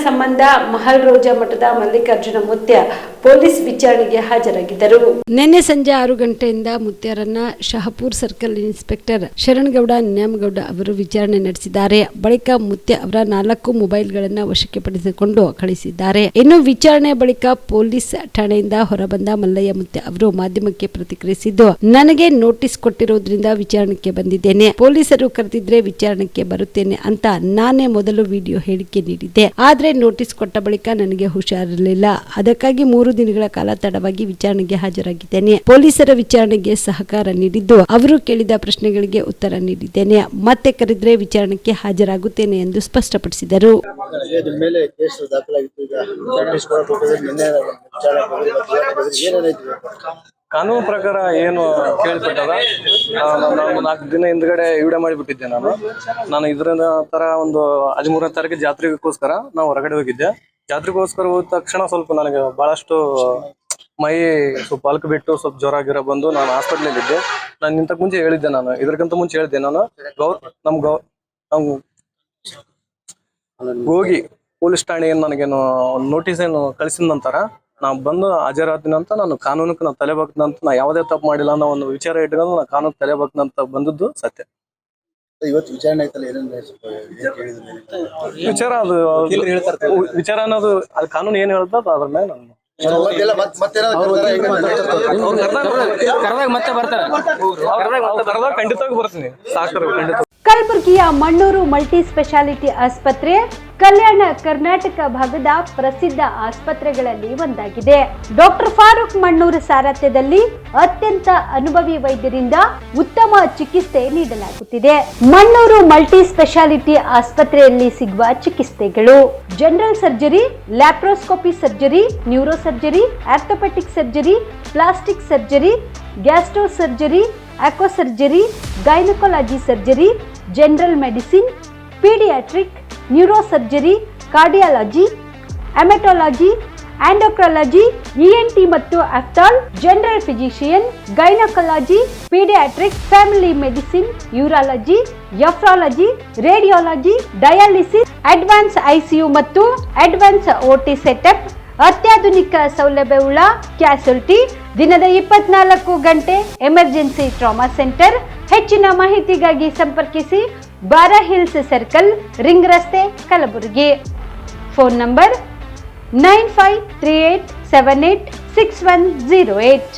ಸಂಬಂಧ ಮಹಲ್ ರೋಜಾ ಮಠದ ಮಲ್ಲಿಕಾರ್ಜುನ ಮುತ್ಯ ಪೊಲೀಸ್ ವಿಚಾರಣೆಗೆ ಹಾಜರಾಗಿದ್ದರು. ನಿನ್ನೆ ಸಂಜೆ 6 ಗಂಟೆಯಿಂದ ಮುತ್ಯಾರನ್ನ ಶಹಪುರ್ ಸರ್ಕಲ್ ಇನ್ಸ್ಪೆಕ್ಟರ್ ಶರಣಗೌಡ ನ್ಯಾಮಗೌಡ ಅವರು ವಿಚಾರಣೆ ನಡೆಸಿದ್ದಾರೆ. ಬಳಿಕ ಮುತ್ಯ ಅವರ 4 ಮೊಬೈಲ್ಗಳನ್ನು ವಶಕ್ಕೆ ಪಡೆದುಕೊಂಡು ಕಳಿಸಿದ್ದಾರೆ. ಇನ್ನು ವಿಚಾರಣೆ ಬಳಿಕ ಪೊಲೀಸ್ ಠಾಣೆಯಿಂದ ಹೊರಬಂದ ಮಲ್ಲಯ್ಯ ಮುತ್ಯ ಅವರು ಮಾಧ್ಯಮಕ್ಕೆ ಪ್ರತಿಕ್ರಿಯಿಸಿದ್ದು, ನನಗೆ ನೋಟಿಸ್ ಕೊಟ್ಟಿರೋದ್ರಿಂದ ವಿಚಾರಣೆಗೆ ಬಂದಿದ್ದೇನೆ. ಪೊಲೀಸರು ಕರೆದಿದ್ರೆ ವಿಚಾರಣೆಗೆ ಬರುತ್ತೇನೆ ಅಂತ ನಾನೇ ಮೊದಲು ವಿಡಿಯೋ ಹೇಳಿಕೆ ನೀಡಿದ್ದೆ. ಆದ್ರೆ ನೋಟಿಸ್ ಕೊಟ್ಟ ಬಳಿಕ ನನಗೆ ಹುಷಾರಿರಲಿಲ್ಲ. ಅದಕ್ಕಾಗಿ 3 ದಿನಗಳ ಕಾಲ ತಡವಾಗಿ ವಿಚಾರಣೆಗೆ ಹಾಜರಾಗಿದ್ದೇನೆ. ಪೊಲೀಸರ ವಿಚಾರಣೆಗೆ ಸಹಕಾರ ನೀಡಿದ್ದು, ಅವರು ಕೇಳಿದ ಪ್ರಶ್ನೆಗಳಿಗೆ ಉತ್ತರ ನೀಡಿದ್ದೇನೆ. ಮತ್ತೆ ಕರೆದ್ರೆ ವಿಚಾರಣೆಗೆ ಹಾಜರಾಗುತ್ತೇನೆ ಎಂದು ಸ್ಪಷ್ಟಪಡಿಸಿದರು. ಕಾನೂನು ಪ್ರಕಾರ ಏನು ಕೇಳ್ಪಟ್ಟದ, ನಾನು 4 ದಿನ ಹಿಂದ್ಗಡೆ ವಿಡಿಯೋ ಮಾಡಿಬಿಟ್ಟಿದ್ದೆ. ನಾನು ಇದರ ತರ ಒಂದು 13ನೇ ತಾರೀಕು ಜಾತ್ರೆಗೋಸ್ಕರ ನಾವು ಹೊರಗಡೆ ಹೋಗಿದ್ದೆ. ಜಾತ್ರೆಗೋಸ್ಕರ ಹೋದ ತಕ್ಷಣ ಸ್ವಲ್ಪ ನನಗೆ ಬಹಳಷ್ಟು ಮೈ ಸ್ವಲ್ಪ ಅಲ್ಕ್ ಬಿಟ್ಟು ಸ್ವಲ್ಪ ಜ್ವರ ಗಿರ ಬಂದು ನಾನು ಹಾಸ್ಪಿಟ್ಲಲ್ಲಿ ಇದ್ದೆ. ನಾನು ಇಂತಕ್ಕೆ ಮುಂಚೆ ಹೇಳಿದ್ದೆ, ಇದಕ್ಕಿಂತ ಮುಂಚೆ ಹೇಳಿದ್ದೆ, ನಾನು ಹೋಗಿ ಪೊಲೀಸ್ ಠಾಣೆ ಏನು ನನಗೇನು ನೋಟಿಸ್ ಏನು ಕಳಿಸಿದ ನಂತರ ನಾವು ಬಂದು ಹಾಜರಾತೀನಿ ಅಂತ ನಾನು ಕಾನೂನಕ್ಕೆ ನಾನು ತಲೆ ಬಾಕ್ದಂತ ನಾ ಯಾವುದೇ ತಪ್ಪು ಮಾಡಿಲ್ಲ ಅನ್ನೋ ಒಂದು ವಿಚಾರ ಇಟ್ಕೊಂಡು ನಾನು ಕಾನೂನು ತಲೆ ಬಾಕ್ದಂತ ಬಂದದ್ದು ಸತ್ಯ. ಇವತ್ತು ವಿಚಾರಣೆ ವಿಚಾರ ಅನ್ನೋದು ಅದು ಕಾನೂನು ಏನ್ ಹೇಳ್ತದ ಅದ್ರ ಮೇಲೆ ನಾನು ಖಂಡಿತವಾಗಿ ಬರ್ತೀನಿ. ಸಾಕು ಖಂಡಿತ. ಕಲಬುರಗಿಯ ಮಣ್ಣೂರು ಮಲ್ಟಿ ಸ್ಪೆಷಾಲಿಟಿ ಆಸ್ಪತ್ರೆ ಕಲ್ಯಾಣ ಕರ್ನಾಟಕ ಭಾಗದ ಪ್ರಸಿದ್ಧ ಆಸ್ಪತ್ರೆಗಳಲ್ಲಿ ಒಂದಾಗಿದೆ. ಡಾಕ್ಟರ್ ಫಾರೂಕ್ ಮಣ್ಣೂರು ಸಾರಥ್ಯದಲ್ಲಿ ಅತ್ಯಂತ ಅನುಭವಿ ವೈದ್ಯರಿಂದ ಉತ್ತಮ ಚಿಕಿತ್ಸೆ ನೀಡಲಾಗುತ್ತಿದೆ. ಮಣ್ಣೂರು ಮಲ್ಟಿ ಸ್ಪೆಷಾಲಿಟಿ ಆಸ್ಪತ್ರೆಯಲ್ಲಿ ಸಿಗುವ ಚಿಕಿತ್ಸೆಗಳು: general surgery, laparoscopy surgery, neuro surgery, orthopaedic surgery, plastic surgery, gastro surgery, aqua surgery, gynaecology surgery, general medicine, paediatric, neuro surgery, cardiology, haematology, endocrinology, ENT ಮತ್ತು ophthal, general physician, gynaecology, paediatric, family medicine, urology, nephrology, radiology, dialysis, advance ICU ಮತ್ತು advance OT setup, ಅತ್ಯಾಧುನಿಕ ಸೌಲಭ್ಯವುಳ್ಳ ಕ್ಯಾಸುಲಿಟಿ, ದಿನದ 24 ಗಂಟೆ emergency trauma centre. ಹೆಚ್ಚಿನ ಮಾಹಿತಿಗಾಗಿ ಸಂಪರ್ಕಿಸಿ ಬಾರಾ hills circle, ring ರಸ್ತೆ, ಕಲಬುರಗಿ. Phone number 9538786108.